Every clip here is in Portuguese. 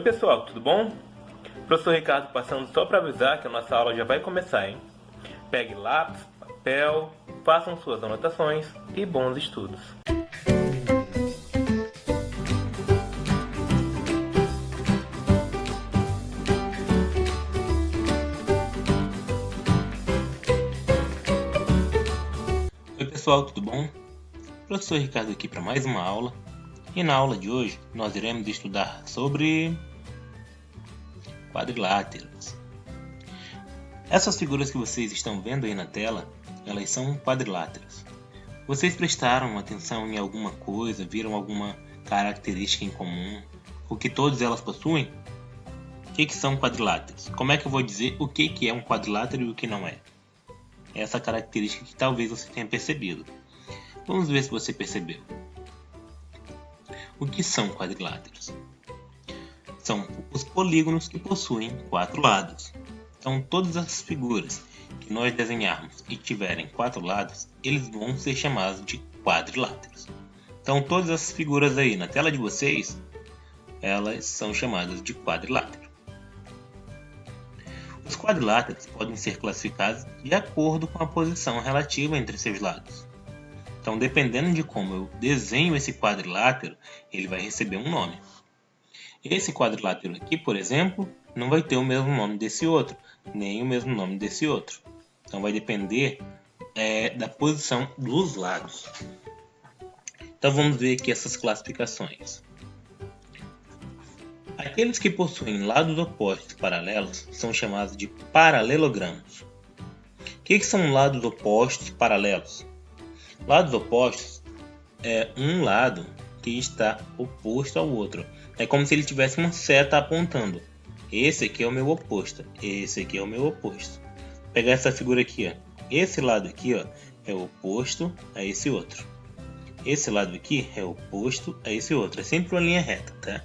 pessoal, tudo bom? Professor Ricardo passando só para avisar que a nossa aula já vai começar, hein? Pegue lápis, papel, façam suas anotações e bons estudos. Oi pessoal, tudo bom? Professor Ricardo aqui para mais uma aula. E na aula de hoje nós iremos estudar sobre quadriláteros. Essas figuras que vocês estão vendo aí na tela, elas são quadriláteros. Vocês prestaram atenção em alguma coisa, viram alguma característica em comum, o que todas elas possuem? O que são quadriláteros? Como é que eu vou dizer o que é um quadrilátero e o que não é? Essa característica que talvez você tenha percebido. Vamos ver se você percebeu. O que são quadriláteros? São os polígonos que possuem 4 lados. Então, todas as figuras que nós desenharmos e tiverem 4 lados, eles vão ser chamados de quadriláteros. Então, todas as figuras aí na tela de vocês, elas são chamadas de quadrilátero. Os quadriláteros podem ser classificados de acordo com a posição relativa entre seus lados. Então, dependendo de como eu desenho esse quadrilátero, ele vai receber um nome. Esse quadrilátero aqui, por exemplo, não vai ter o mesmo nome desse outro, nem o mesmo nome desse outro. Então, vai depender da posição dos lados. Então, vamos ver aqui essas classificações. Aqueles que possuem lados opostos paralelos são chamados de paralelogramos. O que são lados opostos paralelos? Lados opostos é um lado que está oposto ao outro. É como se ele tivesse uma seta apontando. Esse aqui é o meu oposto. Esse aqui é o meu oposto. Vou pegar essa figura aqui, ó. Esse lado aqui, ó, é o oposto a esse outro. Esse lado aqui é oposto a esse outro. É sempre uma linha reta, tá?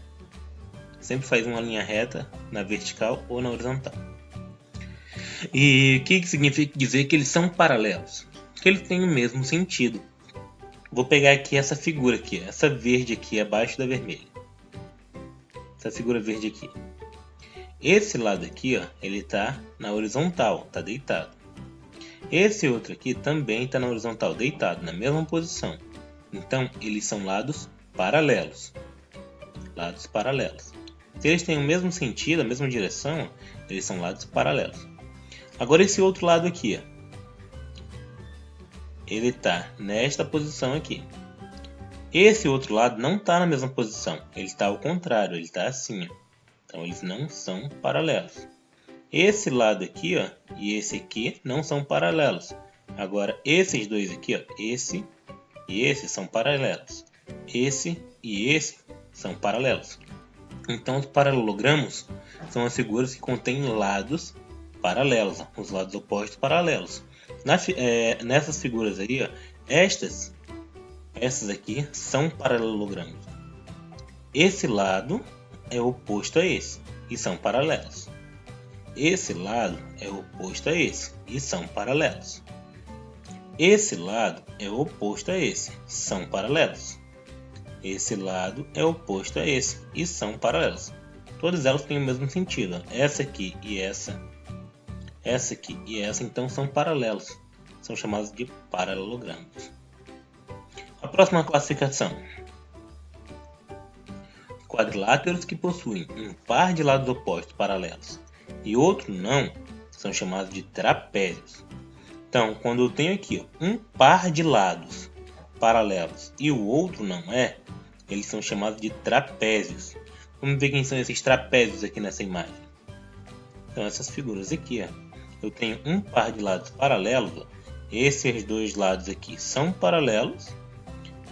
Sempre faz uma linha reta na vertical ou na horizontal. E o que significa dizer que eles são paralelos? Que eles têm o mesmo sentido. Vou pegar aqui essa figura aqui, essa verde aqui abaixo da vermelha. Essa figura verde aqui. Esse lado aqui, ó, ele está na horizontal, está deitado. Esse outro aqui também está na horizontal, deitado, na mesma posição. Então, eles são lados paralelos. Lados paralelos. Se eles têm o mesmo sentido, a mesma direção, eles são lados paralelos. Agora esse outro lado aqui, ó. Ele está nesta posição aqui. Esse outro lado não está na mesma posição. Ele está ao contrário, ele está assim. Ó. Então eles não são paralelos. Esse lado aqui, ó, e esse aqui não são paralelos. Agora esses dois aqui, ó, esse e esse são paralelos. Esse e esse são paralelos. Então os paralelogramos são as figuras que contêm lados paralelos, ó, os lados opostos paralelos. Nessas figuras aí, ó, essas aqui são paralelogramos. Esse lado é oposto a esse e são paralelos. Esse lado é oposto a esse e são paralelos. Esse lado é oposto a esse, são paralelos. Esse lado é oposto a esse e são paralelos. Todas elas têm o mesmo sentido. Essa aqui e essa aqui e essa então são paralelos. São chamados de paralelogramos. A próxima classificação. Quadriláteros que possuem um par de lados opostos paralelos e outro não, são chamados de trapézios. Então, quando eu tenho aqui um par de lados paralelos e o outro não é, eles são chamados de trapézios. Vamos ver quem são esses trapézios aqui nessa imagem. Então, essas figuras aqui, ó. Eu tenho um par de lados paralelos, ó. Esses dois lados aqui são paralelos,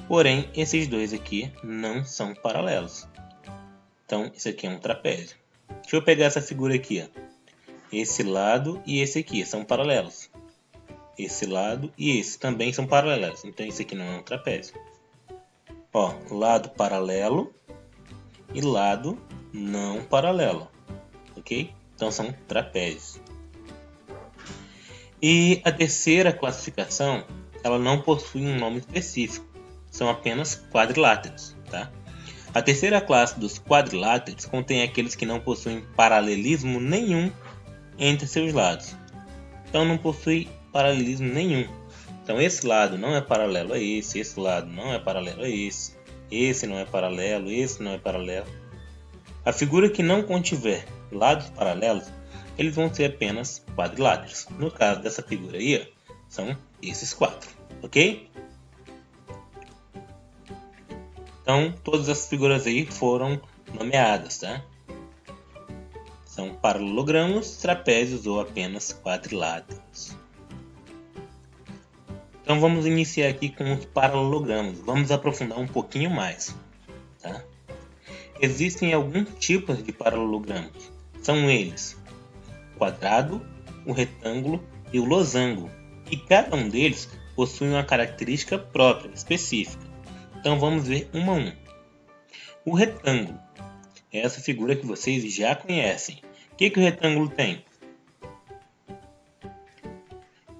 porém esses dois aqui não são paralelos. Então, isso aqui é um trapézio. Deixa eu pegar essa figura aqui, ó. Esse lado e esse aqui são paralelos. Esse lado e esse também são paralelos. Então, isso aqui não é um trapézio. Ó, lado paralelo e lado não paralelo. Ok? Então, são trapézios. E a terceira classificação, ela não possui um nome específico. São apenas quadriláteros, tá? A terceira classe dos quadriláteros contém aqueles que não possuem paralelismo nenhum entre seus lados. Então não possui paralelismo nenhum. Então esse lado não é paralelo a esse lado não é paralelo a esse não é paralelo, esse não é paralelo. A figura que não contiver lados paralelos, eles vão ser apenas quadriláteros. No caso dessa figura aí, são esses 4, ok? Então todas essas figuras aí foram nomeadas, tá? São paralelogramos, trapézios ou apenas quadriláteros. Então vamos iniciar aqui com os paralelogramos. Vamos aprofundar um pouquinho mais, tá? Existem alguns tipos de paralelogramos. São eles: o quadrado, o retângulo e o losango. E cada um deles possui uma característica própria, específica. Então vamos ver um a um. O retângulo é essa figura que vocês já conhecem. O que o retângulo tem?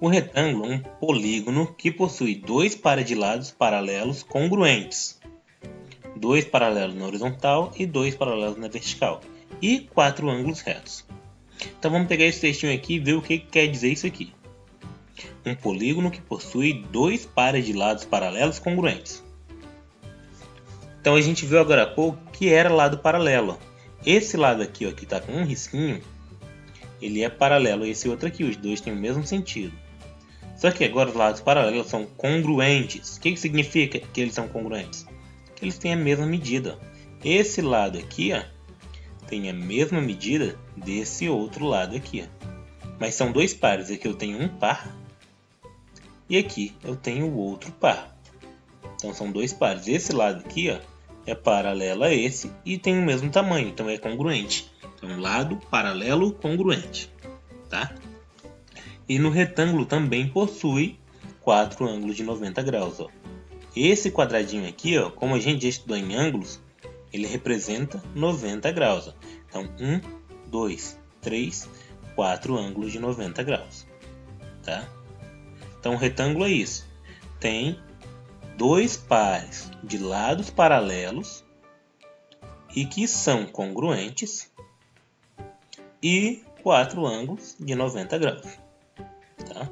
O retângulo é um polígono que possui 2 pares de lados paralelos congruentes, 2 paralelos na horizontal e 2 paralelos na vertical, e 4 ângulos retos. Então vamos pegar esse textinho aqui e ver o que quer dizer isso aqui. Um polígono que possui 2 pares de lados paralelos congruentes. Então a gente viu agora há pouco que era lado paralelo. Esse lado aqui, ó, que está com um risquinho, ele é paralelo a esse outro aqui, os dois têm o mesmo sentido. Só que agora os lados paralelos são congruentes. O que significa que eles são congruentes? Que eles têm a mesma medida. Esse lado aqui, ó, tem a mesma medida desse outro lado aqui, ó. Mas são 2 pares. Aqui eu tenho um par e aqui eu tenho o outro par. Então são 2 pares. Esse lado aqui, ó, é paralelo a esse e tem o mesmo tamanho, então é congruente. Então lado paralelo congruente, tá? E no retângulo também possui 4 ângulos de 90 graus. Ó. Esse quadradinho aqui, ó, como a gente já estudou em ângulos, ele representa 90 graus. Ó. Então 1, 2, 3, 4 ângulos de 90 graus. Tá? Então o retângulo é isso. Tem 2 pares de lados paralelos e que são congruentes e 4 ângulos de 90 graus. Tá?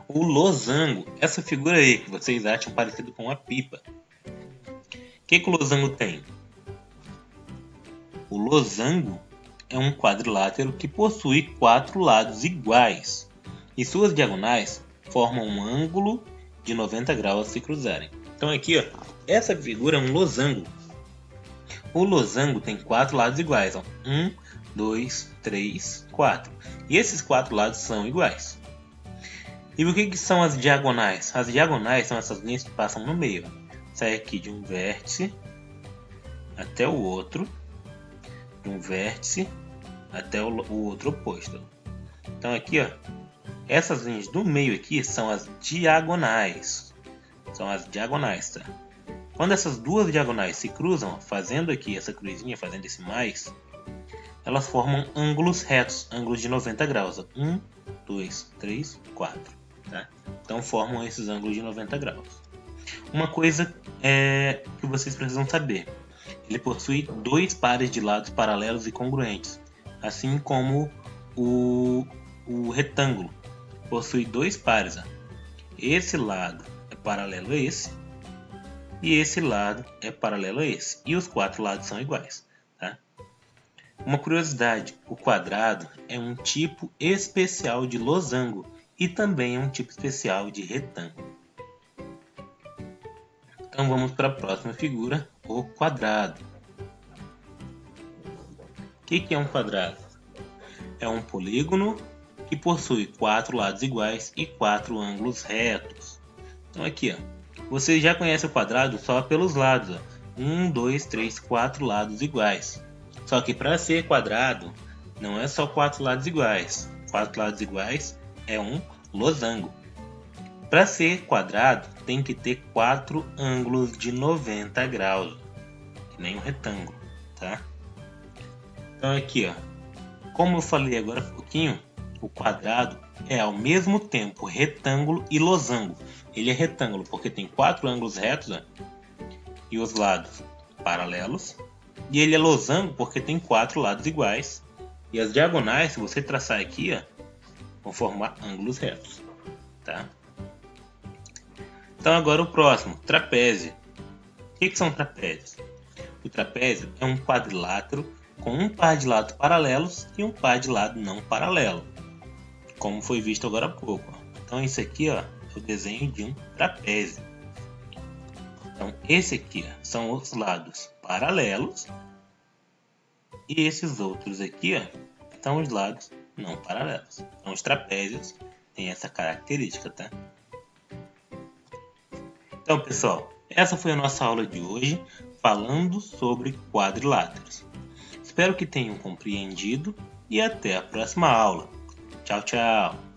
O losango, essa figura aí que vocês acham parecido com uma pipa. O que o losango tem? O losango é um quadrilátero que possui 4 lados iguais e suas diagonais formam um ângulo de 90 graus se cruzarem. Então aqui, ó, essa figura é um losango. O losango tem 4 lados iguais. Ó. 1, 2, 3, 4. E esses 4 lados são iguais. E o que são as diagonais? As diagonais são essas linhas que passam no meio. Sai aqui de um vértice até o outro. De um vértice até o outro oposto. Então aqui, ó, essas linhas do meio aqui são as diagonais. São as diagonais, tá? Quando essas duas diagonais se cruzam, fazendo aqui essa cruzinha, fazendo esse mais, elas formam ângulos retos, ângulos de 90 graus. 1, 2, 3, 4. Tá? Então formam esses ângulos de 90 graus. Uma coisa que vocês precisam saber. Ele possui 2 pares de lados paralelos e congruentes. Assim como o retângulo possui 2 pares. Ó. Esse lado é paralelo a esse. E esse lado é paralelo a esse. E os 4 lados são iguais. Tá? Uma curiosidade, o quadrado é um tipo especial de losango e também é um tipo especial de retângulo. Então vamos para a próxima figura, o quadrado. O que é um quadrado? É um polígono que possui 4 lados iguais e 4 ângulos retos. Então aqui, ó. Você já conhece o quadrado só pelos lados. 1, 2, 3, 4 lados iguais. Só que para ser quadrado, não é só 4 lados iguais. 4 lados iguais é um losango. Para ser quadrado, tem que ter 4 ângulos de 90 graus. Que nem um retângulo, tá? Então aqui, ó. Como eu falei agora há pouquinho, o quadrado é ao mesmo tempo retângulo e losango. Ele é retângulo porque tem 4 ângulos retos, ó, e os lados paralelos. E ele é losango porque tem 4 lados iguais. E as diagonais, se você traçar aqui, ó, vão formar ângulos retos, tá? Então agora o próximo, trapézio. O que são trapézios? O trapézio é um quadrilátero com um par de lados paralelos e um par de lado não paralelo, como foi visto agora há pouco. Então esse aqui, ó, é o desenho de um trapézio. Então esse aqui, ó, são os lados paralelos e esses outros aqui, ó, são os lados não paralelos. Então os trapézios têm essa característica, tá? Então, pessoal, essa foi a nossa aula de hoje, falando sobre quadriláteros. Espero que tenham compreendido e até a próxima aula. Tchau, tchau!